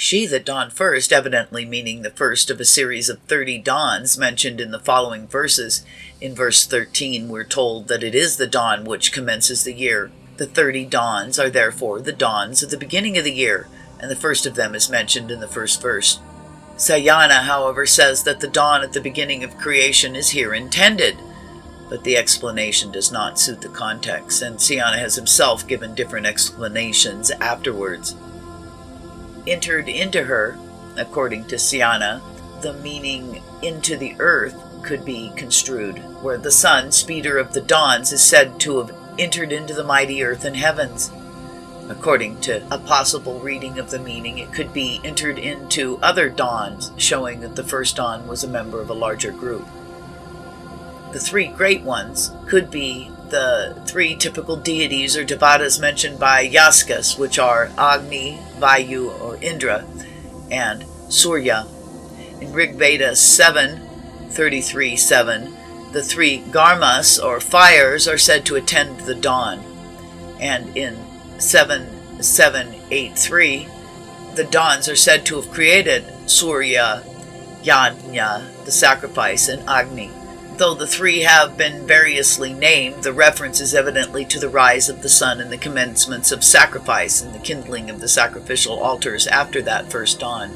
She that dawned first, evidently meaning the first of a series of 30 dawns mentioned in the following verses. In verse 13, we're told that it is the dawn which commences the year. The 30 dawns are therefore the dawns of the beginning of the year, and the first of them is mentioned in the first verse. Sayana, however, says that the dawn at the beginning of creation is here intended, but the explanation does not suit the context, and Sayana has himself given different explanations afterwards. Entered into her, according to Sayana, the meaning into the earth could be construed, where the sun, speeder of the dawns, is said to have entered into the mighty earth and heavens. According to a possible reading of the meaning, it could be entered into other dawns, showing that the first dawn was a member of a larger group. The three great ones could be the three typical deities or devatas mentioned by Yaskas, which are Agni, Vayu or Indra, and Surya. In Rig Veda 7:33-7, the three Garmas or fires are said to attend the dawn, and in 7:783, the dawns are said to have created Surya, Yajna, the sacrifice, and Agni. Though the three have been variously named, the reference is evidently to the rise of the sun and the commencements of sacrifice and the kindling of the sacrificial altars after that first dawn.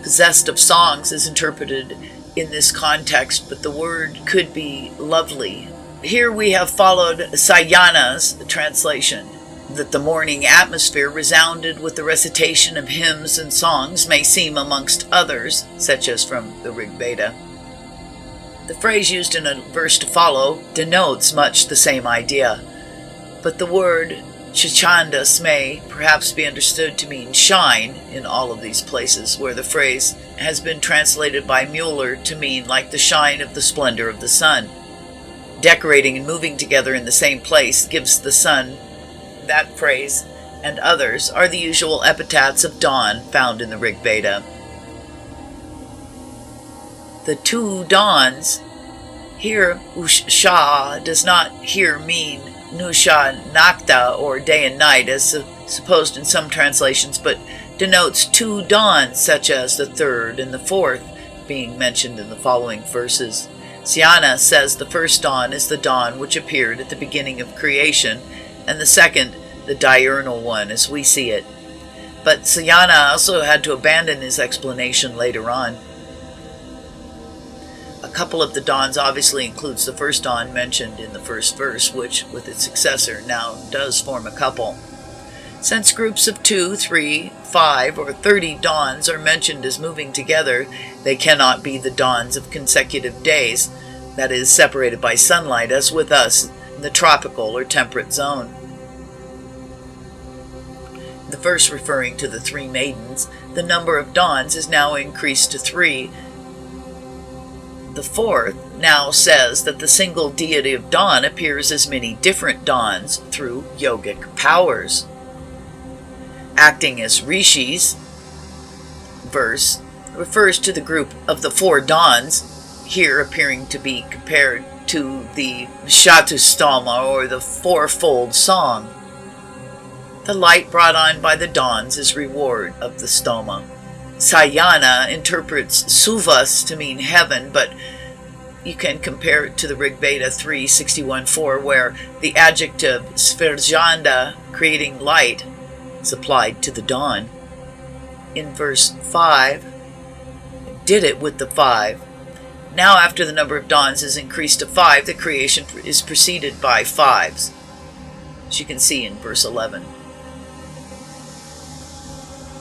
Possessed of songs is interpreted in this context, but the word could be lovely. Here we have followed Sayana's translation, that the morning atmosphere resounded with the recitation of hymns and songs may seem amongst others, such as from the Rig Veda. The phrase used in a verse to follow denotes much the same idea, but the word chachandas may perhaps be understood to mean shine in all of these places, where the phrase has been translated by Mueller to mean like the shine of the splendor of the sun. Decorating and moving together in the same place gives the sun. That phrase and others are the usual epithets of dawn found in the Rig Veda. The two dawns. Here, Usha does not here mean Nusha Nakta or day and night as supposed in some translations, but denotes two dawns, such as the third and the fourth, being mentioned in the following verses. Sayana says the first dawn is the dawn which appeared at the beginning of creation, and the second, the diurnal one, as we see it. But Sayana also had to abandon his explanation later on. A couple of the dawns obviously includes the first dawn mentioned in the first verse, which, with its successor, now does form a couple. Since groups of 2, 3, 5, or 30 dawns are mentioned as moving together, they cannot be the dawns of consecutive days, that is, separated by sunlight, as with us in the tropical or temperate zone. The verse referring to the three maidens, the number of dawns is now increased to 3. The fourth now says that the single deity of dawn appears as many different dawns through yogic powers. Acting as rishis, verse refers to the group of the 4 dawns, here appearing to be compared to the Shatustama or the fourfold song. The light brought on by the dawns is reward of the stoma. Sayana interprets suvas to mean heaven, but you can compare it to the Rig Veda 3:61-4, where the adjective svirjanda, creating light, is applied to the dawn. In verse 5, did it with the 5. Now after the number of dawns is increased to 5, the creation is preceded by 5s, as you can see in verse 11.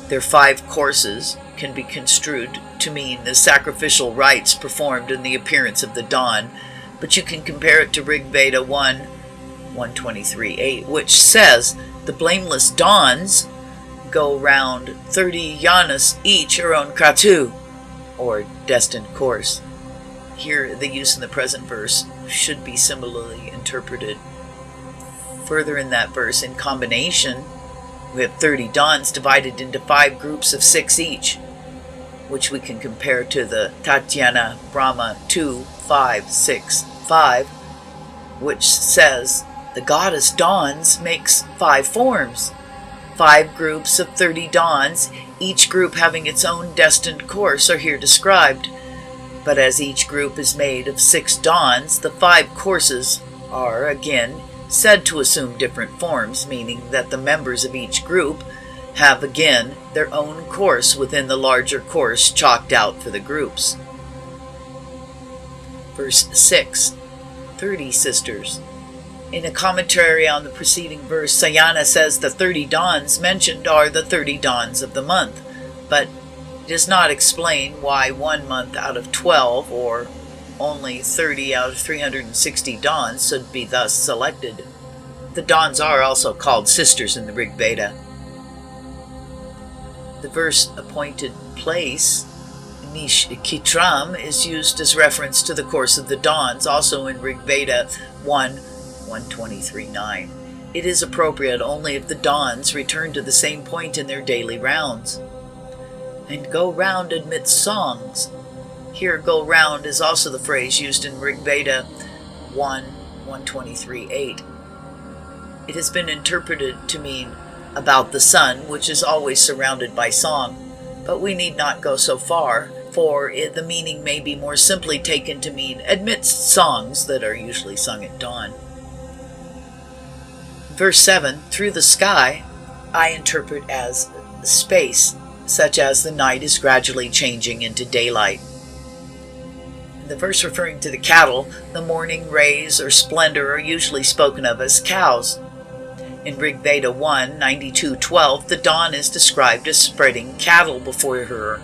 Their 5 courses can be construed to mean the sacrificial rites performed in the appearance of the dawn, but you can compare it to Rig Veda 1:123-8, which says the blameless dawns go round 30 yanas each her own kratu, or destined course. Here the use in the present verse should be similarly interpreted. Further in that verse, in combination, we have 30 dawns divided into 5 groups of 6 each, which we can compare to the Tatyana Brahma 2:5-6-5, which says the goddess dawns makes 5 forms. 5 groups of 30 dawns, each group having its own destined course, are here described. But as each group is made of 6 dawns, the 5 courses are, again, said to assume different forms, meaning that the members of each group have, again, their own course within the larger course chalked out for the groups. Verse 6. 30 sisters. In a commentary on the preceding verse, Sayana says the 30 dawns mentioned are the 30 dawns of the month, but does not explain why 1 month out of 12, or only 30 out of 360 dawns, should be thus selected. The dawns are also called sisters in the Rig Veda. The verse appointed place, Nishkitram, is used as reference to the course of the dawns, also in Rig Veda 1:123-9. It is appropriate only if the dawns return to the same point in their daily rounds. And go round amidst songs. Here, go round is also the phrase used in Rig Veda 1:123-8. It has been interpreted to mean about the sun, which is always surrounded by song, but we need not go so far, for the meaning may be more simply taken to mean amidst songs that are usually sung at dawn. Verse 7, through the sky, I interpret as space, such as the night is gradually changing into daylight. In the verse referring to the cattle, the morning rays or splendor are usually spoken of as cows. In Rig Veda 1:92-12, the dawn is described as spreading cattle before her,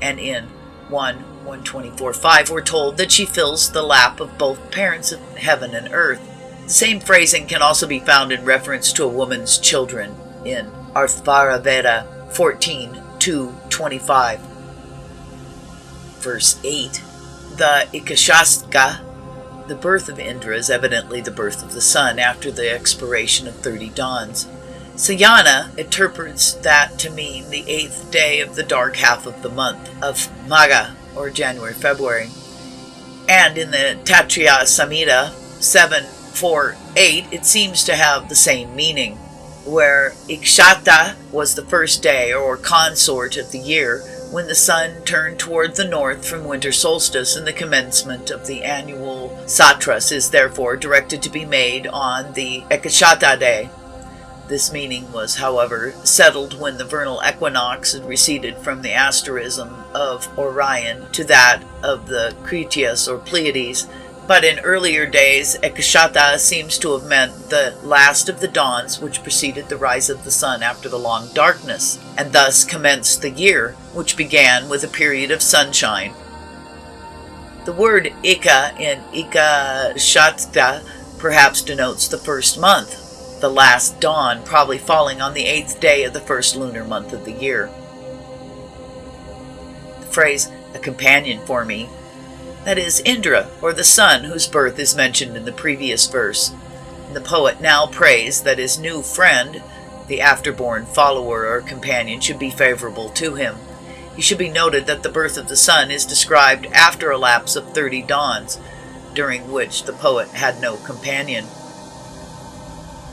and in 1:124-5 we're told that she fills the lap of both parents of heaven and earth. The same phrasing can also be found in reference to a woman's children in Atharva Veda 14:2-25. Verse 8, the Ikashastka, the birth of Indra, is evidently the birth of the sun after the expiration of 30 dawns. Sayana interprets that to mean the 8th day of the dark half of the month of Magha, or January-February. And in the Tatriya Samhita 7:4-8, it seems to have the same meaning, where Ikshata was the first day or consort of the year, when the sun turned toward the north from winter solstice, and the commencement of the annual satras is therefore directed to be made on the Ekashata day. This meaning was, however, settled when the vernal equinox had receded from the asterism of Orion to that of the Critias or Pleiades, but in earlier days Ekashata seems to have meant the last of the dawns which preceded the rise of the sun after the long darkness, and thus commenced the year, which began with a period of sunshine. The word Ika in Ikashata perhaps denotes the first month, the last dawn probably falling on the 8th day of the first lunar month of the year. The phrase, a companion for me, that is Indra, or the sun whose birth is mentioned in the previous verse. The poet now prays that his new friend, the afterborn follower or companion, should be favorable to him. It should be noted that the birth of the sun is described after a lapse of 30 dawns, during which the poet had no companion.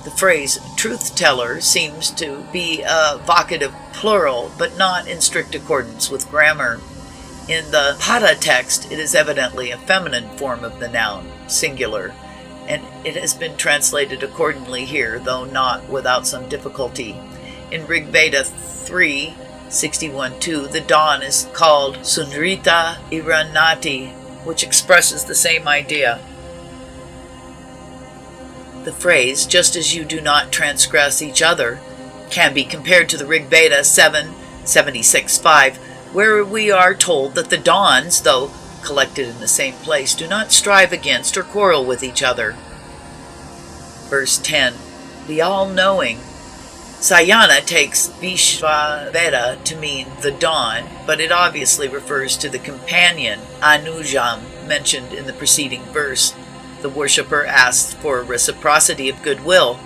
The phrase truth-teller seems to be a vocative plural, but not in strict accordance with grammar. In the Pada text, it is evidently a feminine form of the noun, singular, and it has been translated accordingly here, though not without some difficulty. In Rig Veda 3:61-2, the dawn is called Sundrita Iranati, which expresses the same idea. The phrase, just as you do not transgress each other, can be compared to the Rig Veda 7:76-5, where we are told that the dawns, though collected in the same place, do not strive against or quarrel with each other. Verse 10, the all-knowing. Sayana takes Vishva Veda to mean the dawn, but it obviously refers to the companion, Anujam, mentioned in the preceding verse. The worshipper asks for a reciprocity of goodwill.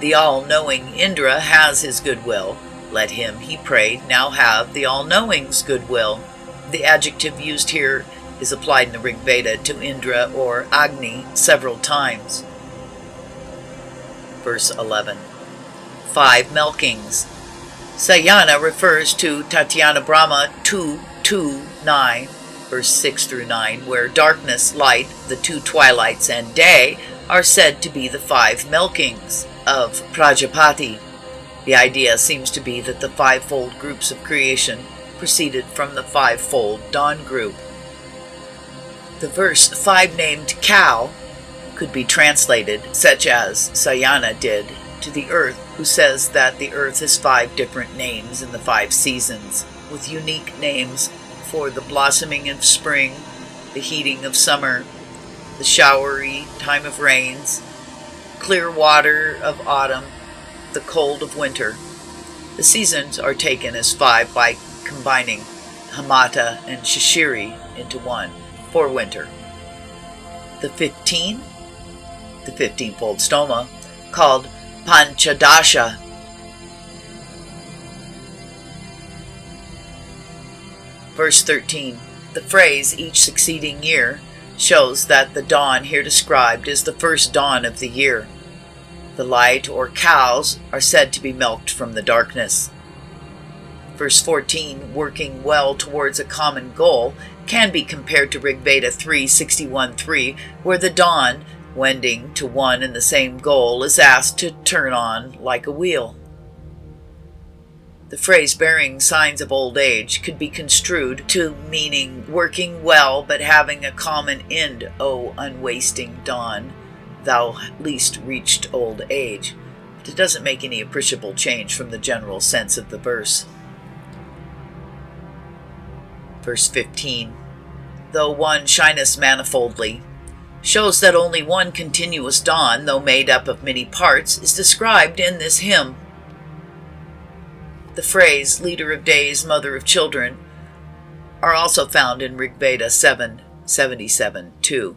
The all-knowing Indra has his goodwill. Let him, he prayed, now have the all-knowing's goodwill. The adjective used here is applied in the Rig Veda to Indra or Agni several times. Verse 11. 5 milkings. Sayana refers to Tatyana Brahma 2:2:9, verse 6 through 9, where darkness, light, the 2 twilights, and day are said to be the 5 milkings of Prajapati. The idea seems to be that the 5-fold groups of creation proceeded from the 5-fold dawn group. The verse 5-named cow could be translated, such as Sayana did, to the earth, who says that the earth has 5 different names in the 5 seasons, with unique names for the blossoming of spring, the heating of summer, the showery time of rains, clear water of autumn, the cold of winter. The seasons are taken as 5 by combining Hamata and Shishiri into one for winter. The 15-fold stoma, called Panchadasha. Verse 13. The phrase each succeeding year shows that the dawn here described is the first dawn of the year. The light, or cows, are said to be milked from the darkness. Verse 14, working well towards a common goal, can be compared to Rigveda 3:61-3, where the dawn, wending to one and the same goal, is asked to turn on like a wheel. The phrase bearing signs of old age could be construed to meaning working well but having a common end, O unwasting dawn, thou least reached old age. But it doesn't make any appreciable change from the general sense of the verse. Verse 15. Though one shineth manifoldly, shows that only one continuous dawn, though made up of many parts, is described in this hymn. The phrase, leader of days, mother of children, are also found in Rigveda 7:77-2.